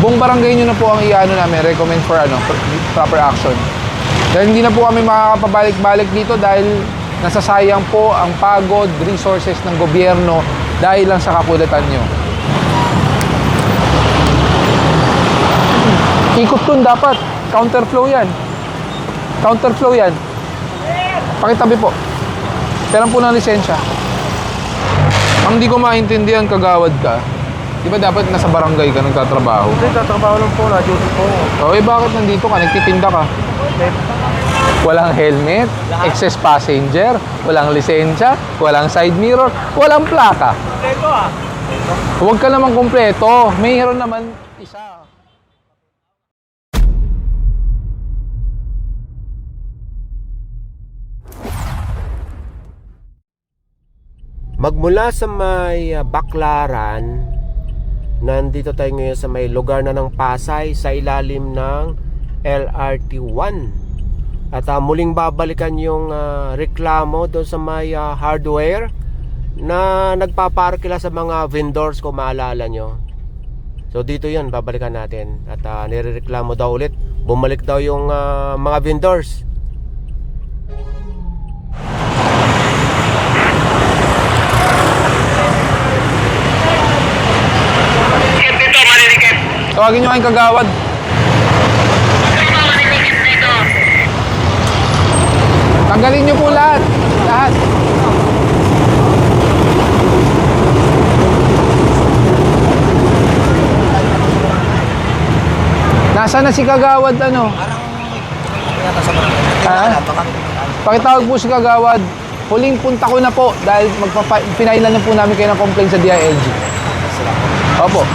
buong barangay nyo na po ang iano namin, recommend for proper action. Dahil hindi na po kami makakapabalik-balik dito dahil nasasayang po ang pagod, resources ng gobyerno dahil lang sa kakulitan nyo. Ikot dun dapat. Counterflow yan. Counterflow yan. Pakitabi po. Kailan po ng lisensya? Ang di ko maintindihan, kagawad ka. Di ba dapat nasa barangay ka nagtatrabaho? Hindi, tatrabaho lang po. Na-duty po. O bakit nandito ka? Nagtitinda ka? Walang helmet, excess passenger, walang lisensya, walang side mirror, walang plaka. Kompleto ah. Huwag ka naman kumpleto. Mayroon naman isa. Magmula sa may Baclaran, nandito tayo ngayon sa may lugar na ng Pasay sa ilalim ng LRT1. At muling babalikan yung reklamo doon sa may hardware na nagpaparkila sa mga vendors, kung maalala nyo. So dito yun, babalikan natin. At nirereklamo daw ulit, bumalik daw yung mga vendors. Tawagin nyo kayong kagawad. Tanggalin nyo po lahat. Lahat. Nasaan na si kagawad ano? Ha? Pakitawag po si kagawad. Huling punta ko na po dahil pinailan na po namin kayo ng complaint sa DILG. Opo.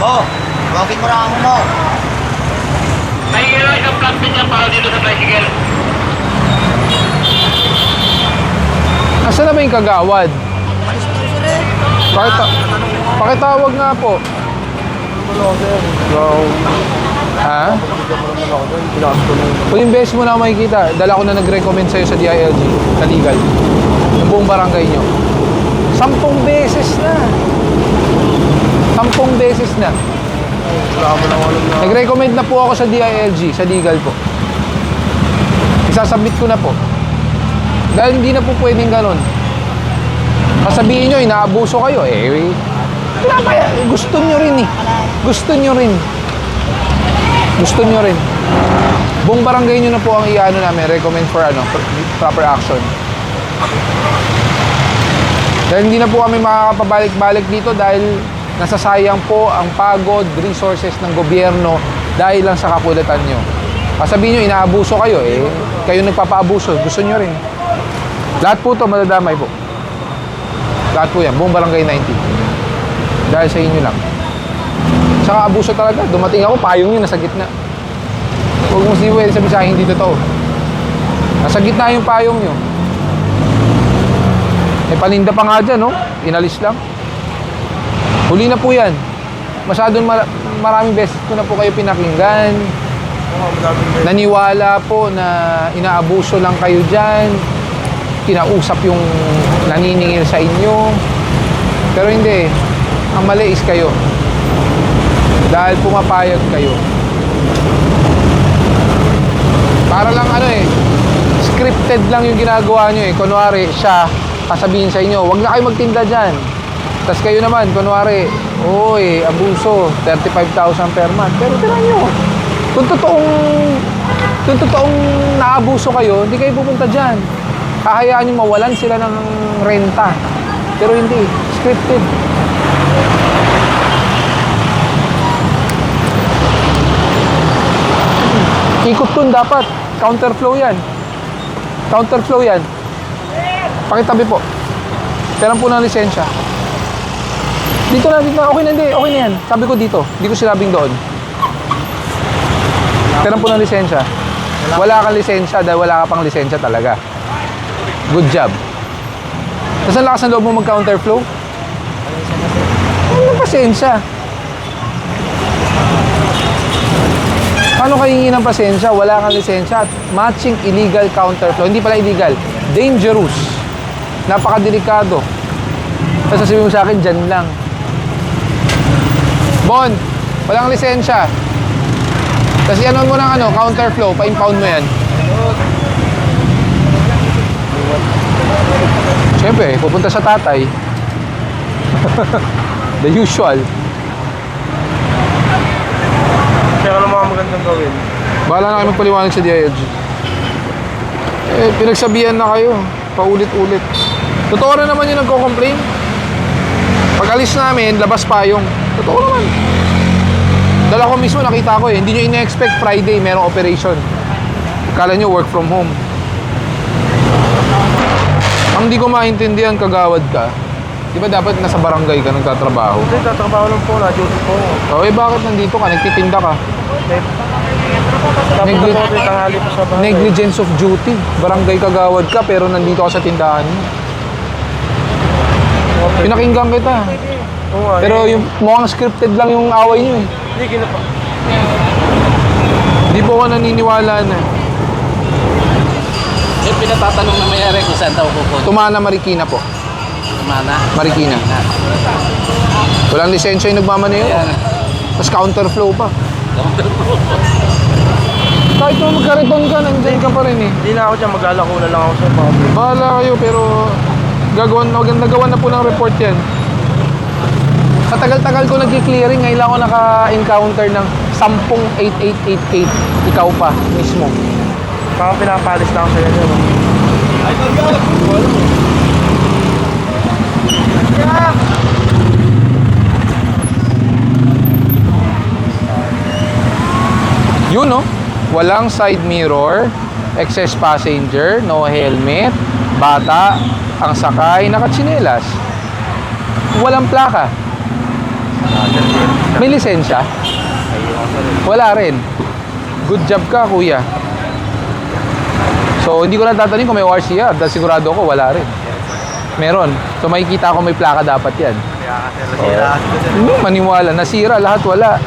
Bakit mo lang mo? May isang plastic yan para dito sa tricycle. Nasaan na ba yung kagawad? Pakitawag nga po. Ha? Huling beses mo na ako makikita. Dala ko na nag-recommend sa'yo sa DILG na legal. Ng buong barangay nyo. 10 beses na. 10 beses na. Nag-recommend na po ako sa DILG, sa legal po. Isasubmit ko na po. Dahil hindi na po pwedeng ganon. Sasabihin nyo, inaabuso kayo. Gusto nyo rin eh. Gusto nyo rin. Gusto nyo rin. Buong barangay nyo na po ang iano namin, recommend for proper action. Dahil hindi na po kami makakapabalik-balik dito dahil nasasayang po ang pagod, resources ng gobyerno dahil lang sa kakulitan nyo. Sabihin nyo, inaabuso kayo. Kayo nagpapaabuso. Gusto nyo rin. Lahat po ito, madadamay po. Lahat po yan. Buong barangay 90. Dahil sa inyo lang. Saka abuso talaga. Dumating ako, payong yun, nasa gitna. Huwag mo sinuwede sabi sa akin, hindi totoo. Nasa gitna yung payong nyo. Paninda pa nga dyan, no? Inalis lang. Huli na po yan. Masyadong maraming beses ko na po kayo pinakinggan. Naniwala po na inaabuso lang kayo dyan. Kinausap yung naniningil sa inyo. Pero hindi. Ang mali is kayo. Dahil pumapayag kayo. Para lang scripted lang yung ginagawa nyo. Kunwari, siya, kasabihin sa inyo, huwag na kayo magtinda dyan. Tapos kayo naman, kunwari, abuso, 35,000 per month. Pero tira nyo, kung totoong naabuso kayo, hindi kayo pupunta dyan. Hahayaan nyo mawalan sila ng renta. Pero hindi, scripted. Ikot dun dapat. Counterflow yan. Counterflow yan. Pakitabi po. Kailan po ng lisensya? Dito na. Okay na, hindi. Okay na yan. Sabi ko dito. Hindi ko sinabing doon. Kailan po ng lisensya? Wala kang lisensya dahil wala ka pang lisensya talaga. Good job. Nasaan lakas ng loob mo mag-counterflow? Ano pasensya? Paano kayo hingi ng pasensya? Wala kang lisensya at matching illegal counterflow. Hindi pala illegal. Dangerous. Napakadelikado. Tapos sasabihin mo sa akin, dyan lang. Bon, walang lisensya. Kasi ano mo ng counterflow, pa-impound mo yan. Siyempre, pupunta sa tatay. The usual. Kaya ano mga magandang gawin? Bahala na kayo magpaliwanag sa DILG. Pinagsabihan na kayo. Paulit-ulit. Totoo na naman yung nagko-complain. Pag alis namin, labas payong. Totoo naman. Dala ko mismo, nakita ko eh. Hindi nyo ina-expect Friday, merong operation. Kala nyo work from home. Ang hindi ko maintindihan, kagawad ka. Di ba dapat nasa barangay ka nagtatrabaho? Hindi, tatrabaho lang po. Na-duty po. Bakit nandito ka? Nagtitinda ka? Tapos na po rin tanghali po sa bahay. Negligence of duty. Barangay kagawad ka pero nandito ka sa tindahan mo. Pinakinggan kita. Pero yung mukhang scripted lang yung away nyo eh. Hindi, ginapa. Hindi po ako naniniwala na. Yung pinatatanong na mayari kung saan daw pupunta. Tumana Marikina po. Mana? Marikina. Walang lisensya yung nagmamaneo. Tapos counterflow pa. Kahit mo magkariton ka, nandiyan ka pa rin eh. Hindi na ako dyan, mag-alako na lang ako sa mga. Bahala kayo pero nagawa na po ng report yan. Sa tagal-tagal ko nag-clearing, ngayon lang ako naka-encounter ng 10-8888. Ikaw pa mismo. Parang pinapalis lang sa inyo. Yun no, walang side mirror, excess passenger, no helmet, bata, ang sakay, nakatsinelas. Walang plaka. May lisensya? Wala rin. Good job ka, kuya. So, hindi ko na tatanungin kung may ORCR dahil sigurado ko wala rin. Meron. So, makikita ko may plaka dapat yan. Hindi, maniwala. Nasira, lahat wala.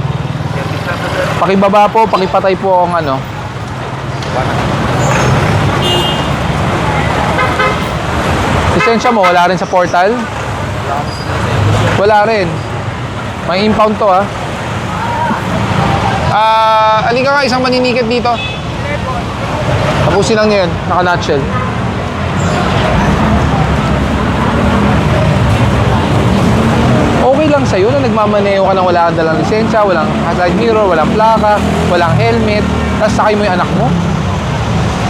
Pakibaba po, pakipatay po ang ano. Lisensya mo, wala rin sa portal? Wala rin. May impound to ha. Alika nga, isang maniniket dito. Tapusin lang niya yun, naka-nutshell. Okay lang sa'yo na nagmamaneo ka nang wala kang dalang lisensya, walang side mirror, walang plaka, walang helmet, tapos sakay mo yung anak mo?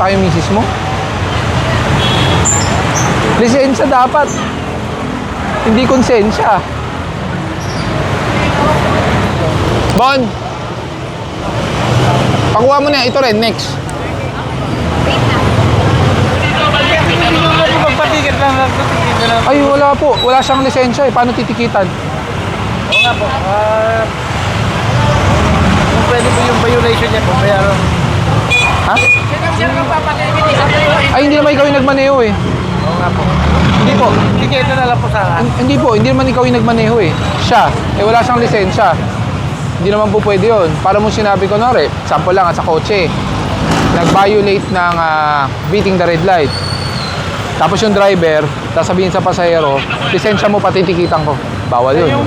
Sakay yung misis mo? Lisensya dapat. Hindi konsensya. Bon! Pakuha mo na, ito rin, next. Magpatikit lang. Ay, wala po. Wala siyang lisensya eh. Paano titikitan? Oo nga po. Kung pwede po yung violation niya po, bayaran. Ha? Ay, hindi naman ikaw yung nagmaneho eh. Oo nga po. Hindi po. Tiketa na lang po sa akin. Hindi po. Hindi naman ikaw yung nagmaneho eh. Siya. Eh, wala siyang lisensya. Hindi naman po pwede yun. Para mo sinabi ko, nore, sample lang, sa kotse. Nag-violate ng beating the red light. Tapos yung driver, sasabihin sa pasahero, lisensya mo, patitikitan ko. Bawal yun. Yung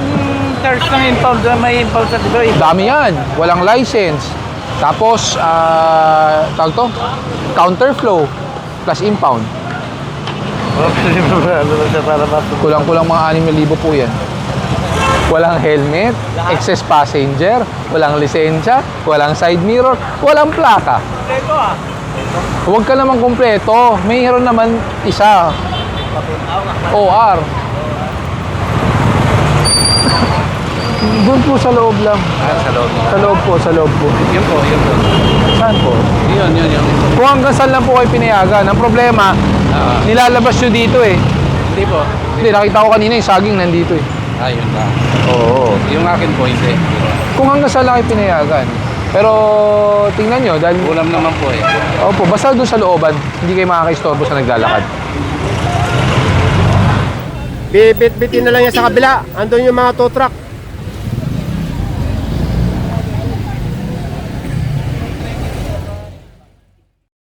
charge ng impound, may impound sa dito eh. Dami yan. Walang license. Tapos, tawag to? Counterflow plus impound. Kulang-kulang mga 6,000 po yan. Walang helmet, excess passenger, walang lisensya, walang side mirror, walang plaka. Huwag ka naman kumpleto. Mayroon naman isa. OR. Doon po sa loob lang. Sa loob. Sa loob po, sa loob po. Yun po. Saan po? Yun. Kung hanggang saan lang po kayo pinayagan. Ang problema, nilalabas nyo dito eh. Hindi po. Hindi, nakita ko kanina yung saging nandito eh. Yun ba? Oo. Yung akin po, hindi. Kung hanggang saan lang kayo pinayagan. Pero tingnan nyo, dahil... Ulam naman po eh. Opo, basta doon sa looban, hindi kayo makakaistorbo sa naglalakad. Bibit-bitin na lang yan sa kabila. Andun yung mga tow truck.